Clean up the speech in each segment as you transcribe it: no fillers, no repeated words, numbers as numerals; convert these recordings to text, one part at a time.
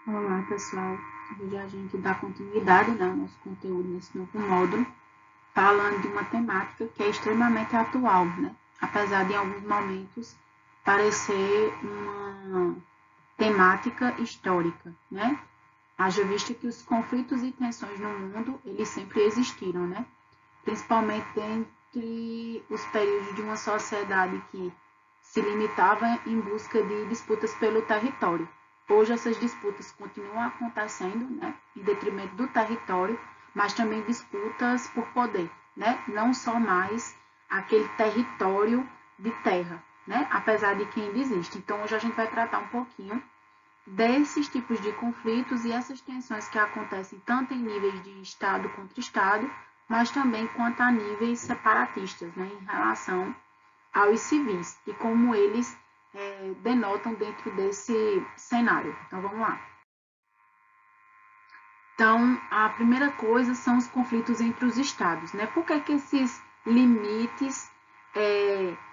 Olá, pessoal. Hoje a gente dá continuidade ao nosso conteúdo nesse novo módulo, falando de uma temática que é extremamente atual, né? Apesar de, em alguns momentos, parecer uma temática histórica, né? Haja vista que os conflitos e tensões no mundo, eles sempre existiram, né? Principalmente entre os períodos de uma sociedade que se limitava em busca de disputas pelo território. Hoje essas disputas continuam acontecendo, né, em detrimento do território, mas também disputas por poder, né? Não só mais aquele território de terra, né? Apesar de que ainda existe. Então hoje a gente vai tratar um pouquinho desses tipos de conflitos e essas tensões que acontecem tanto em níveis de Estado contra Estado, mas também quanto a níveis separatistas, né, em relação aos civis e como eles denotam dentro desse cenário. Então vamos lá. Então, a primeira coisa são os conflitos entre os estados, né? Por que esses limites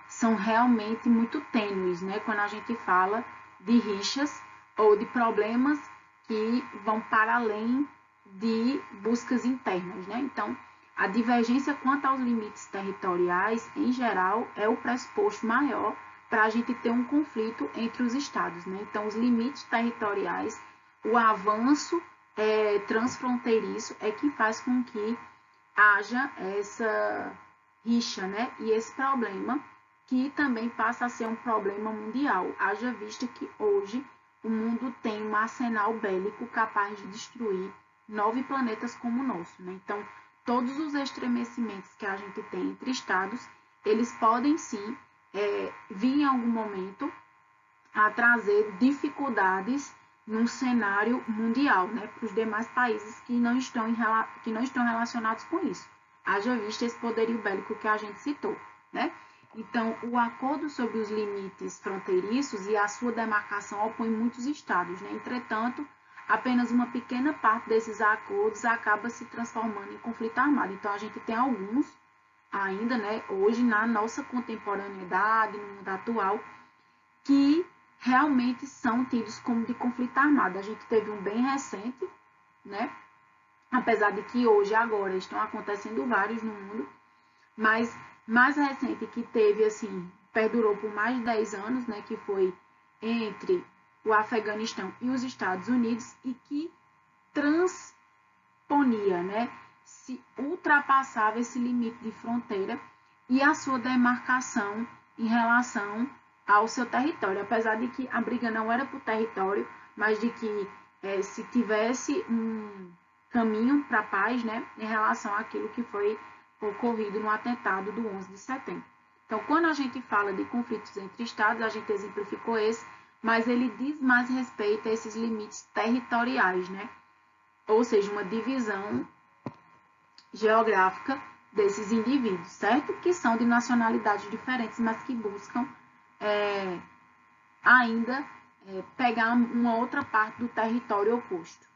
são realmente muito tênues, né? Quando a gente fala de rixas ou de problemas que vão para além de buscas internas, né? Então, a divergência quanto aos limites territoriais, em geral, é o pressuposto maior para a gente ter um conflito entre os estados, né? Então, os limites territoriais, o avanço transfronteiriço é que faz com que haja essa rixa, né? E esse problema que também passa a ser um problema mundial. Haja vista que hoje o mundo tem um arsenal bélico capaz de destruir 9 planetas como o nosso, né? Então, todos os estremecimentos que a gente tem entre estados, eles podem sim vir em algum momento a trazer dificuldades num cenário mundial, né, para os demais países que não estão relacionados com isso. Haja vista esse poderio bélico que a gente citou, né? Então, o acordo sobre os limites fronteiriços e a sua demarcação opõe muitos estados, né? Entretanto, apenas uma pequena parte desses acordos acaba se transformando em conflito armado. Então, a gente tem alguns ainda, né, hoje na nossa contemporaneidade, no mundo atual, que realmente são tidos como de conflito armado. A gente teve um bem recente, né? Apesar de que hoje, agora, estão acontecendo vários no mundo, mas mais recente que teve, assim, perdurou por mais de 10 anos, né? Que foi entre o Afeganistão e os Estados Unidos e que transponia, né? Se ultrapassava esse limite de fronteira e a sua demarcação em relação ao seu território, apesar de que a briga não era por território, mas de que se tivesse um caminho para a paz, né, em relação àquilo que foi ocorrido no atentado do 11 de setembro. Então, quando a gente fala de conflitos entre estados, a gente exemplificou esse, mas ele diz mais respeito a esses limites territoriais, né? Ou seja, uma divisão geográfica desses indivíduos, certo? Que são de nacionalidades diferentes, mas que buscam ainda pegar uma outra parte do território oposto.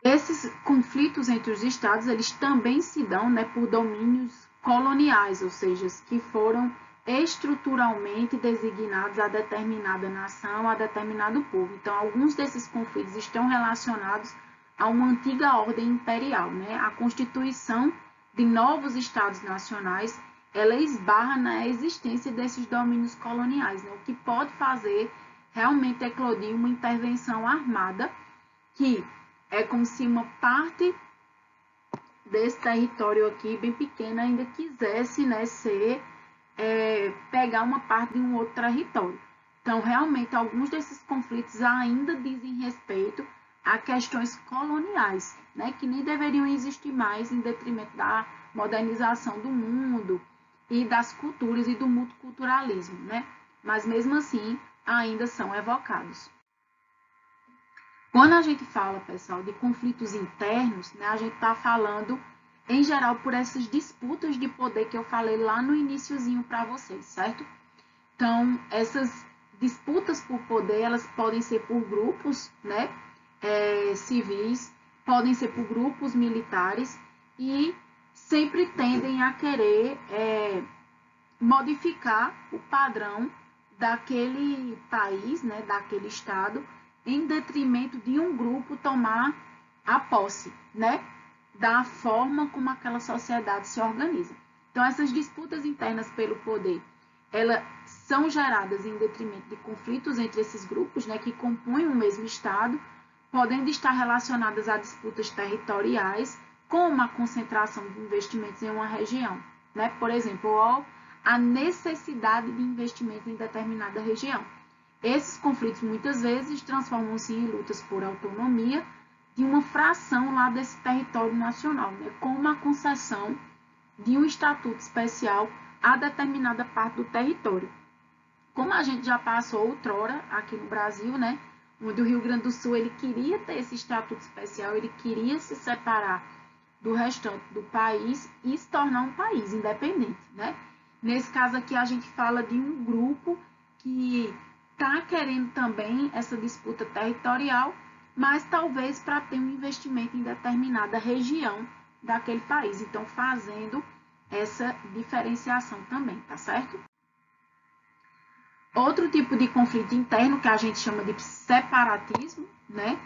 Esses conflitos entre os estados, eles também se dão, né, por domínios coloniais, ou seja, que foram estruturalmente designados a determinada nação, a determinado povo. Então, alguns desses conflitos estão relacionados a uma antiga ordem imperial, né? A constituição de novos estados nacionais, ela esbarra na existência desses domínios coloniais, né? O que pode fazer realmente eclodir uma intervenção armada que é como se uma parte desse território aqui, bem pequena, ainda quisesse, né, pegar uma parte de um outro território. Então, realmente, alguns desses conflitos ainda dizem respeito a questões coloniais, né, que nem deveriam existir mais em detrimento da modernização do mundo e das culturas e do multiculturalismo, né? Mas, mesmo assim, ainda são evocados. Quando a gente fala, pessoal, de conflitos internos, né, a gente está falando, em geral, por essas disputas de poder que eu falei lá no iniciozinho para vocês, certo? Então, essas disputas por poder, elas podem ser por grupos, né, civis, podem ser por grupos militares e sempre tendem a querer modificar o padrão daquele país, né, daquele estado, em detrimento de um grupo tomar a posse, né, da forma como aquela sociedade se organiza. Então, essas disputas internas pelo poder, elas são geradas em detrimento de conflitos entre esses grupos, né, que compõem o mesmo Estado, podendo estar relacionadas a disputas territoriais, como a concentração de investimentos em uma região, né? Por exemplo, a necessidade de investimentos em determinada região. Esses conflitos muitas vezes transformam-se em lutas por autonomia de uma fração lá desse território nacional, né? Como a concessão de um estatuto especial a determinada parte do território. Como a gente já passou outrora aqui no Brasil, né? Onde o Rio Grande do Sul ele queria ter esse estatuto especial, ele queria se separar do restante do país e se tornar um país independente, né? Nesse caso aqui a gente fala de um grupo que está querendo também essa disputa territorial, mas talvez para ter um investimento em determinada região daquele país. Então, fazendo essa diferenciação também, tá certo? Outro tipo de conflito interno que a gente chama de separatismo, né?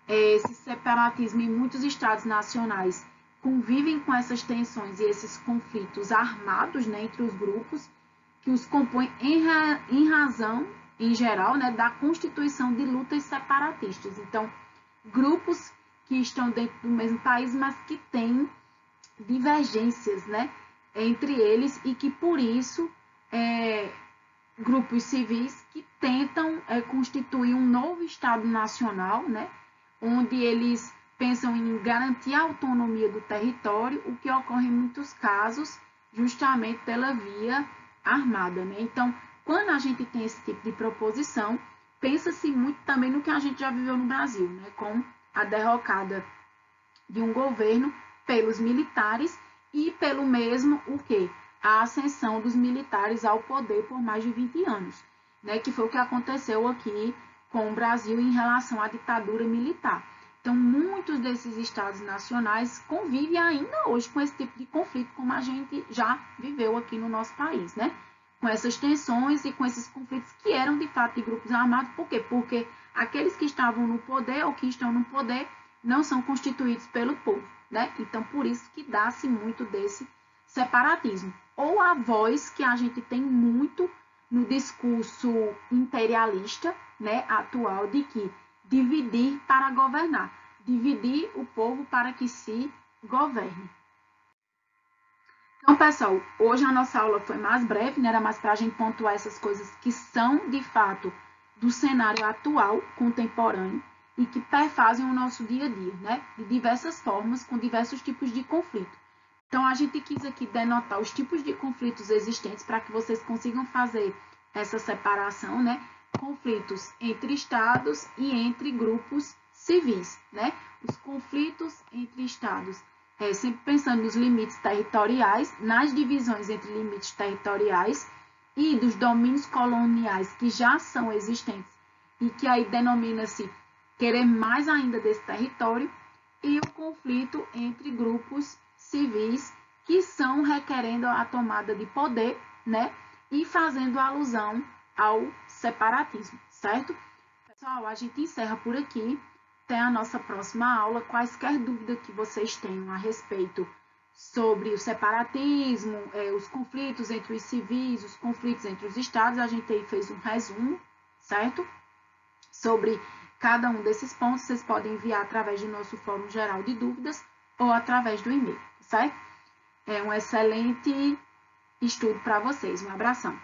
Esse separatismo em muitos estados nacionais convivem com essas tensões e esses conflitos armados, né, entre os grupos que os compõem em razão, em geral, né, da constituição de lutas separatistas. Então, grupos que estão dentro do mesmo país, mas que têm divergências, né, entre eles e que, por isso, grupos civis que tentam constituir um novo Estado nacional, né, onde eles pensam em garantir a autonomia do território, o que ocorre em muitos casos justamente pela via armada, né? Então, quando a gente tem esse tipo de proposição, pensa-se muito também no que a gente já viveu no Brasil, né? Com a derrocada de um governo pelos militares e pelo mesmo o quê? A ascensão dos militares ao poder por mais de 20 anos, né? Que foi o que aconteceu aqui com o Brasil em relação à ditadura militar. Então, muitos desses estados nacionais convivem ainda hoje com esse tipo de conflito, como a gente já viveu aqui no nosso país, né? Com essas tensões e com esses conflitos que eram, de fato, de grupos armados. Por quê? Porque aqueles que estavam no poder ou que estão no poder não são constituídos pelo povo, né? Então, por isso que dá-se muito desse separatismo. Ou a voz que a gente tem muito no discurso imperialista, né, atual, de que dividir para governar, dividir o povo para que se governe. Então, pessoal, hoje a nossa aula foi mais breve, né, era mais para a gente pontuar essas coisas que são, de fato, do cenário atual, contemporâneo, e que perfazem o nosso dia a dia, né, de diversas formas, com diversos tipos de conflito. Então, a gente quis aqui denotar os tipos de conflitos existentes para que vocês consigam fazer essa separação, né? Conflitos entre estados e entre grupos civis, né? Os conflitos entre estados, sempre pensando nos limites territoriais, nas divisões entre limites territoriais e dos domínios coloniais que já são existentes e que aí denomina-se querer mais ainda desse território, e o conflito entre grupos civis que são requerendo a tomada de poder, né? E fazendo alusão ao separatismo, certo? Pessoal, a gente encerra por aqui. Até a nossa próxima aula. Quaisquer dúvidas que vocês tenham a respeito sobre o separatismo, os conflitos entre os civis, os conflitos entre os estados, a gente aí fez um resumo, certo? Sobre cada um desses pontos, vocês podem enviar através do nosso fórum geral de dúvidas ou através do e-mail, certo? É um excelente estudo para vocês. Um abração.